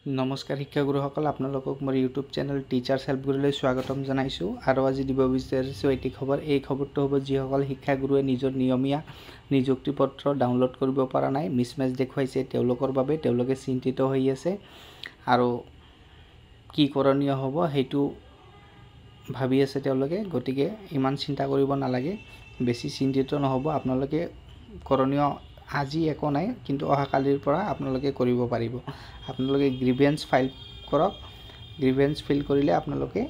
নমস্কাৰ শিক্ষাগুৰুসকল, আপোনালোকক মোৰ ইউটিউব চেনেল টিচাৰ্ছ হেল্প গুৰুলৈ স্বাগতম জনাইছোঁ। আৰু আজি দিব বিচাৰিছোঁ এটি খবৰ। এই খবৰটো হ'ব যিসকল শিক্ষাগুৰুৱে নিজৰ নিয়মীয়া নিযুক্তি পত্ৰ ডাউনলোড কৰিব পৰা নাই, মিছমেচ দেখুৱাইছে, তেওঁলোকৰ বাবে তেওঁলোকে চিন্তিত হৈ আছে আৰু কি কৰণীয় হ'ব সেইটো ভাবি আছে তেওঁলোকে। গতিকে ইমান চিন্তা কৰিব নালাগে, বেছি চিন্তিত নহ'ব। আপোনালোকে কৰণীয় আজি একো নাই, কিন্তু অহাকালিৰ পৰা আপোনালোকে কৰিব পাৰিব। আপোনালোকে গ্ৰিভেন্স ফাইল কৰক। গ্ৰিভেন্স ফিল কৰিলে আপোনালোকে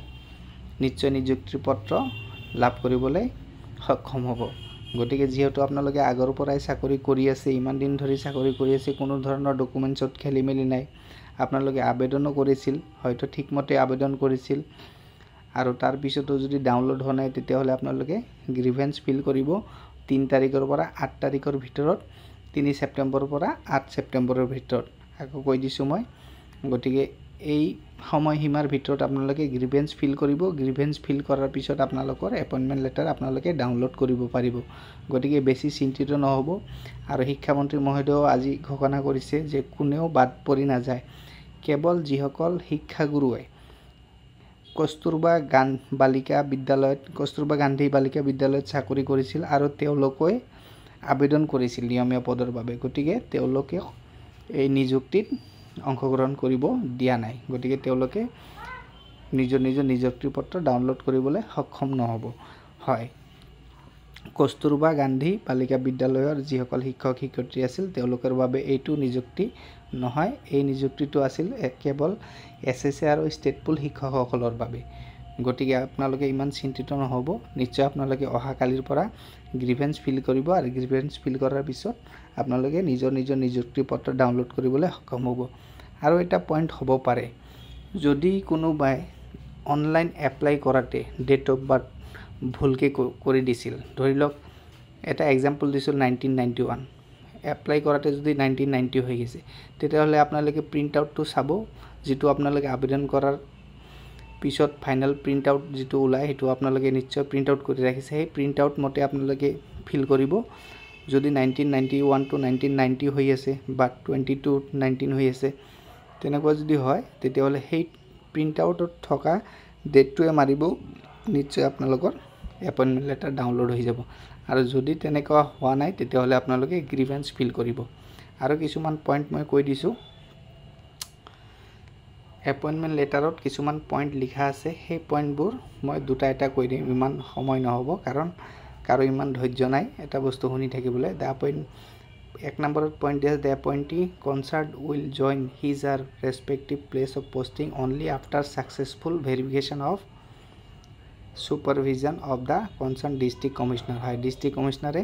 নিশ্চয় নিযুক্তি পত্ৰ লাভ কৰিবলৈ সক্ষম হ'ব। গতিকে যিহেতু আপোনালোকে আগৰ পৰাই চাকৰি কৰি আছে, ইমান দিন ধৰি চাকৰি কৰি আছে, কোনো ধৰণৰ ডকুমেণ্টছত খেলি মেলি নাই, আপোনালোকে আবেদনো কৰিছিল, হয়তো ঠিকমতে আবেদন কৰিছিল আৰু তাৰপিছতো যদি ডাউনলোড হোৱা নাই, তেতিয়াহ'লে আপোনালোকে গ্ৰিভেন্স ফিল কৰিব 3 তাৰিখৰ পৰা 8 তাৰিখৰ ভিতৰত, 3 ছেপ্টেম্বৰৰ পৰা 8 ছেপ্টেম্বৰৰ ভিতৰত। আকৌ কৈ দিছোঁ মই। গতিকে এই সময়সীমাৰ ভিতৰত আপোনালোকে গ্ৰিভেন্স ফিল কৰিব। গ্ৰিভেন্স ফিল কৰাৰ পিছত আপোনালোকৰ এপইণ্টমেণ্ট লেটাৰ আপোনালোকে ডাউনলোড কৰিব পাৰিব। গতিকে বেছি চিন্তিত নহ'ব। আৰু শিক্ষামন্ত্ৰী মহোদয়েও আজি ঘোষণা কৰিছে যে কোনেও বাদ পৰি নাযায়। কেৱল যিসকল শিক্ষাগুৰুৱে কস্তুৰবা গান্ধী বালিকা বিদ্যালয়ত চাকৰি কৰিছিল আৰু তেওঁলোকে আবেদন কৰিছিল নিয়মীয়া পদৰ বাবে, গতিকে তেওঁলোকে এই নিযুক্তিত অংশগ্ৰহণ কৰিব দিয়া নাই। গতিকে তেওঁলোকে নিজৰ নিযুক্তি পত্ৰ ডাউনলোড কৰিবলৈ সক্ষম নহ'ব। হয়, কস্তুৰবা গান্ধী বালিকা বিদ্যালয়ৰ যিসকল শিক্ষক শিক্ষয়িত্ৰী আছিল তেওঁলোকৰ বাবে এইটো নিযুক্তি নহয়। এই নিযুক্তিটো আছিল কেৱল SSC আৰু ষ্টেট পুল শিক্ষকসকলৰ বাবে। গতিকে আপোনালোকে ইমান চিন্তিত নহ'ব। নিশ্চয় আপোনালোকে অহাকালিৰ পৰা গ্ৰিভেন্স ফিল কৰিব আৰু গ্ৰিভেন্স ফিল কৰাৰ পিছত আপোনালোকে নিজৰ নিযুক্তি পত্ৰ ডাউনলোড কৰিবলৈ সক্ষম হ'ব। আৰু এটা পইণ্ট হ'ব পাৰে, যদি কোনোবাই অনলাইন এপ্লাই কৰাতে ডেট অফ বাৰ্থ ভুলকৈ কৰি দিছিল, ধৰি লওক এটা এক্সাম্পল দিছোঁ 1991, এপ্লাই কৰাতে যদি 1990 হৈ গৈছে, তেতিয়াহ'লে আপোনালোকে প্ৰিণ্ট আউটটো চাব, যিটো আপোনালোকে আবেদন কৰাৰ পিছত ফাইনেল প্ৰিণ্ট আউট যিটো ওলায় সেইটো আপোনালোকে নিশ্চয় প্ৰিণ্ট আউট কৰি ৰাখিছে। সেই প্ৰিণ্ট আউট মতে আপোনালোকে ফিল কৰিব। যদি 1991 to 1990 হৈ আছে বা 20 to 19 হৈ আছে, তেনেকুৱা যদি হয়, তেতিয়াহ'লে সেই প্ৰিণ্ট আউটত থকা ডেটটোৱে মাৰিব, নিশ্চয় আপোনালোকৰ এপইণ্টমেণ্ট লেটাৰ ডাউনলোড হৈ যাব। আৰু যদি তেনেকুৱা হোৱা নাই, তেতিয়াহ'লে আপোনালোকে গ্ৰিভেন্স ফিল কৰিব। আৰু কিছুমান পইণ্ট মই কৈ দিছোঁ। এপইণ্টমেণ্ট লেটাৰত কিছুমান পইণ্ট লিখা আছে, সেই পইণ্টবোৰ মই এটা কৈ দিম, ইমান সময় নহ'ব, কাৰণ কাৰো ইমান ধৈৰ্য নাই এটা বস্তু শুনি থাকিবলৈ। 1 নম্বৰত পইণ্ট দিয়া আছে, the appointee concerned will join his or respective place of posting only after successful verification of supervision of the concerned district commissioner. হয়, ডিষ্ট্ৰিক্ট কমিশ্যনাৰে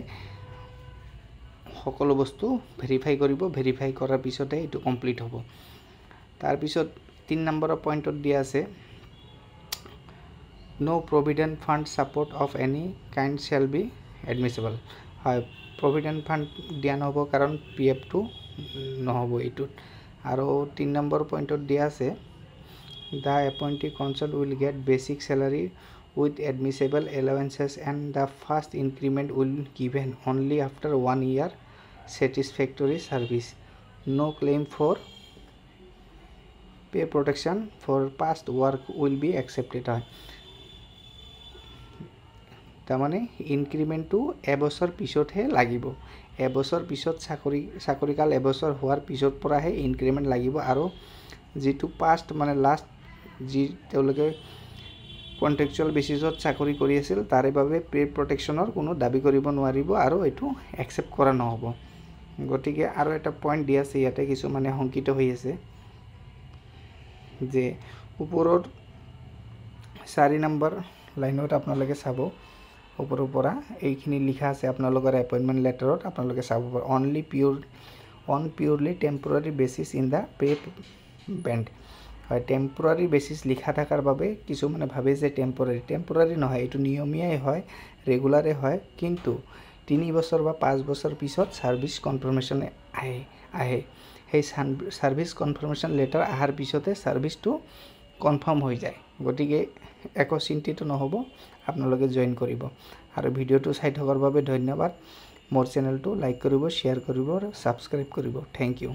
সকলো বস্তু ভেৰিফাই কৰিব, ভেৰিফাই কৰাৰ পিছতে এইটো কমপ্লিট হ'ব। তাৰপিছত 3 নম্বৰৰ পইণ্টত দিয়া আছে, no provident fund support of any kind shall be admissible. হয়, provident fund দিয়া নহ'ব, কাৰণ PF টো নহ'ব এইটোত। আৰু 3 নম্বৰ পইণ্টত দিয়া আছে, the appointee concerned will get basic salary with admissible allowances and the first increment will given only after 1 year satisfactory service. No claim for pay protection for past work will be accepted. হয়, তাৰমানে ইনক্ৰিমেণ্টটো এবছৰ পিছতহে লাগিব। এবছৰ পিছত চাকৰিকাল এবছৰ হোৱাৰ পিছত পৰাহে ইনক্ৰিমেণ্ট লাগিব। আৰু যিটো পাষ্ট মানে লাষ্ট যি তেওঁলোকে কণ্ট্ৰেকচুৱেল বেচিছত চাকৰি কৰি আছিল, তাৰে বাবে পে প্ৰটেকশ্যনৰ কোনো দাবী কৰিব নোৱাৰিব আৰু এইটো একচেপ্ট কৰা নহ'ব। গতিকে আৰু এটা পইণ্ট দিয়া আছে ইয়াতে, কিছুমানে শংকিত হৈ আছে যে ওপৰৰ 4 নম্বৰ লাইনত আপোনালোকে চাব, ওপৰৰ পৰা এইখিনি লিখা আছে আপোনালোকৰ এপইণ্টমেণ্ট লেটাৰত, আপোনালোকে চাব পাৰে, on purely temporary basis in the pay band. হয়, টেম্পৰাৰী বেচিছ লিখা থকাৰ বাবে কিছুমানে ভাবে যে টেম্পৰাৰী নহয়, এইটো নিয়মীয়াই হয়, ৰেগুলাৰে হয়, কিন্তু 3 বছৰ বা 5 বছৰ পিছত ছাৰ্ভিচ কনফাৰ্মেশ্যন আহে। সেই ছাৰ্ভিচ কনফাৰ্মেশ্যন লেটাৰ অহাৰ পিছতে ছাৰ্ভিচটো কনফাৰ্ম হৈ যায়। গতিকে একো চিন্তিত নহ'ব, আপোনালোকে জইন কৰিব। আৰু ভিডিঅ'টো চাই থকাৰ বাবে ধন্যবাদ। মোৰ চেনেলটো লাইক কৰিব, শ্বেয়াৰ কৰিব আৰু ছাবস্ক্ৰাইব কৰিব। Thank U.